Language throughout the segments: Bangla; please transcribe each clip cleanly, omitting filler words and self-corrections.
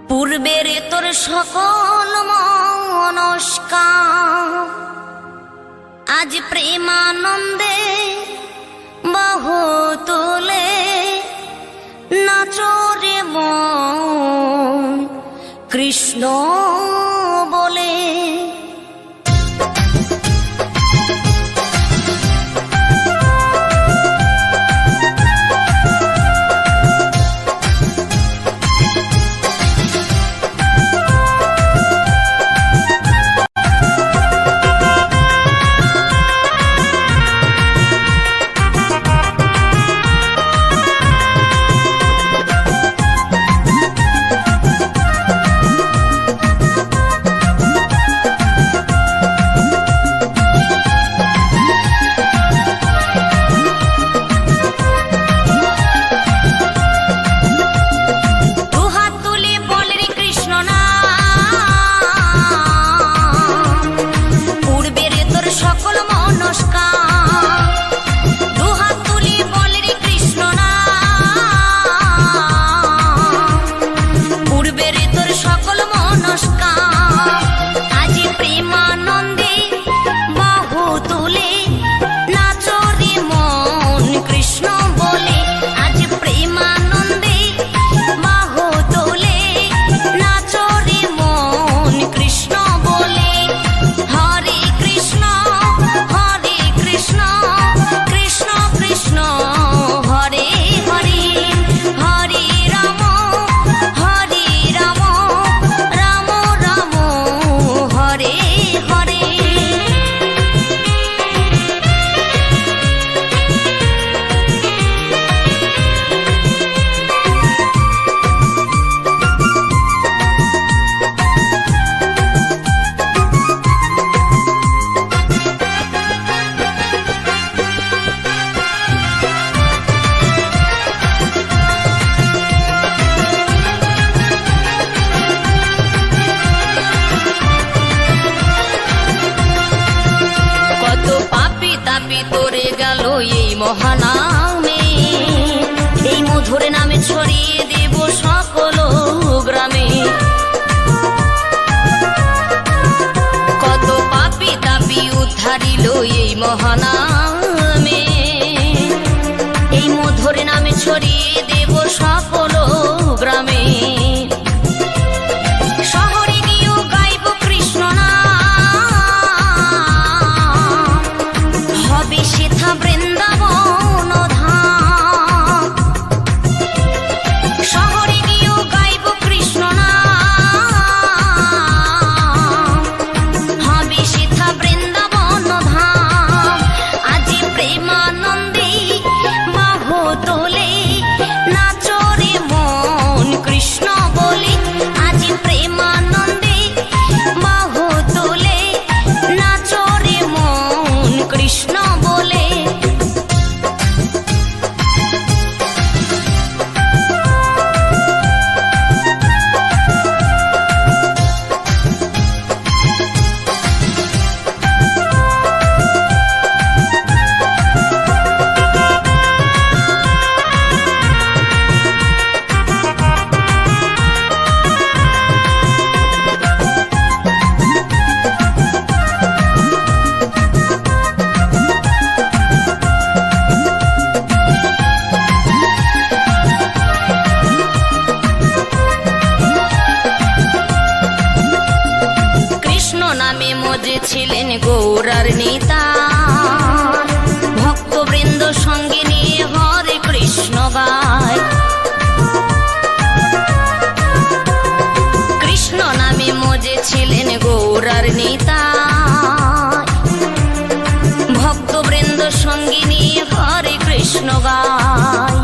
পূর্বের তোর সকল মনস্কার আজ প্রেমানন্দে বহু তোলে নাচরে মন কৃষ্ণ বলে। ভিতরে গেল এই মহানামে, এই মধুর নামে ছড়িয়ে দেব সকল গ্রামে। কত পাপী তাপী উদ্ধারিল এই মহানামে, এই মধুর নামে ছড়িয়ে দেব সকল গ্রামে। শহরে গিয়েও গাইব কৃষ্ণ নাম, হবে সেথা বৃন্দাবন ধাম। শহরে গিয়েও গাইব কৃষ্ণ নাম, হবে সেথা বৃন্দাবন ধাম। আজি প্রেমানন্দে বাহু তোলে নাচরে মন কৃষ্ণ বলে, আজি প্রেমানন্দে বাহু তোলে নাচরে মন কৃষ্ণ বলে। কৃষ্ণ নামে মজেছিলেন গৌরার নেতা, ভক্তবৃন্দ সঙ্গে নিয়ে হরে কৃষ্ণ গায়। কৃষ্ণ নামে মজেছিলেন গৌরার নেতা, ভক্তবৃন্দ সঙ্গে নিয়ে হরে কৃষ্ণ গায়।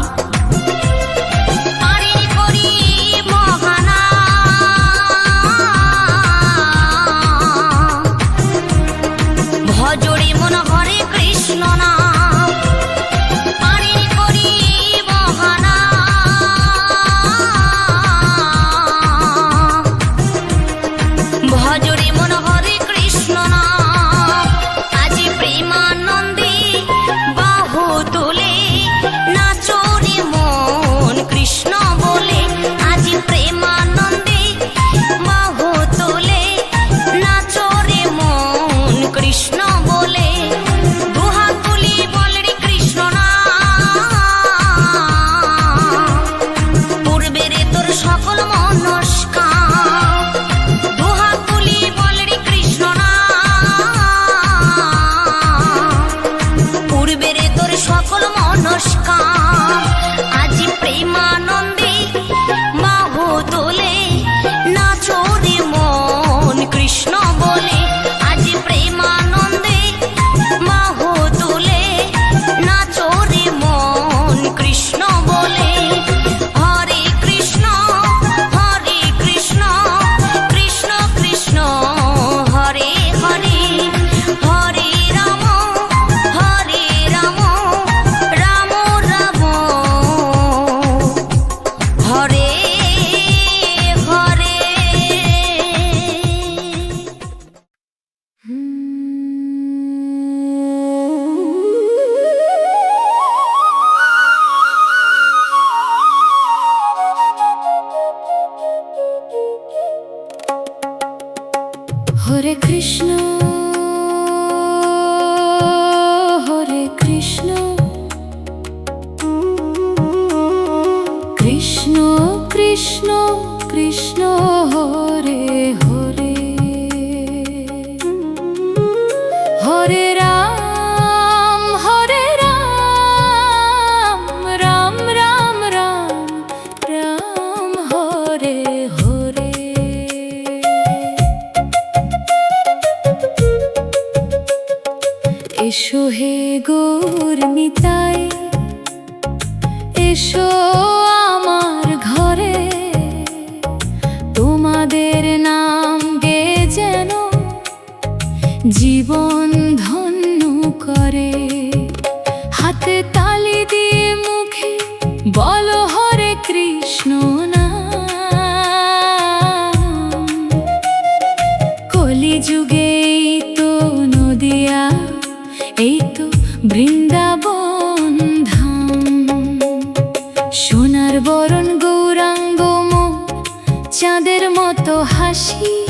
ভজরে মন হরে কৃষ্ণ নাম, পারে করি মহানাম। ভজরে মন হরে কৃষ্ণ নাম, আজি প্রেমানন্দে বাহু তোলে নাচরে মন কৃষ্ণ বলে, আজি প্রেমানন্দে বাহু তোলে নাচরে মন কৃষ্ণ বলে। দুহাত তুলি বলে রে কৃষ্ণ নাম, পূর্বের তোর সকল মনস্কাম। দুহাত তুলি বলে রে কৃষ্ণ নাম, পূর্বের তোর সকল মনস্কাম। আজি প্রেমানন্দে বাহু তোলে নাচরে মন কৃষ্ণ বলে, আজি প্রেমানন্দে বাহু তোলে নাচরে মন কৃষ্ণ বলে। হরে কৃষ্ণ কৃষ্ণ কৃষ্ণ হরে হরে, হরে রাম রাম রাম হরে হরে। হরে কৃষ্ণ হরে কৃষ্ণ, কৃষ্ণ কৃষ্ণ কৃষ্ণ হরে হরে, হরে রাম রাম রাম রাম হরে হরে। এসো হে গৌর নিতাই, এসো আমার ঘরে, তোমাদের নাম গে যেন জীবন ধন্য করে। হাতে তালি দিয়ে মুখে বলো হরে কৃষ্ণ নাম। কলিযুগে এই তো নদিয়া, এই তো বৃন্দাবন ধাম। সোনার বরণ গৌরাঙ্গ মুখ, চাঁদের মতো হাসি,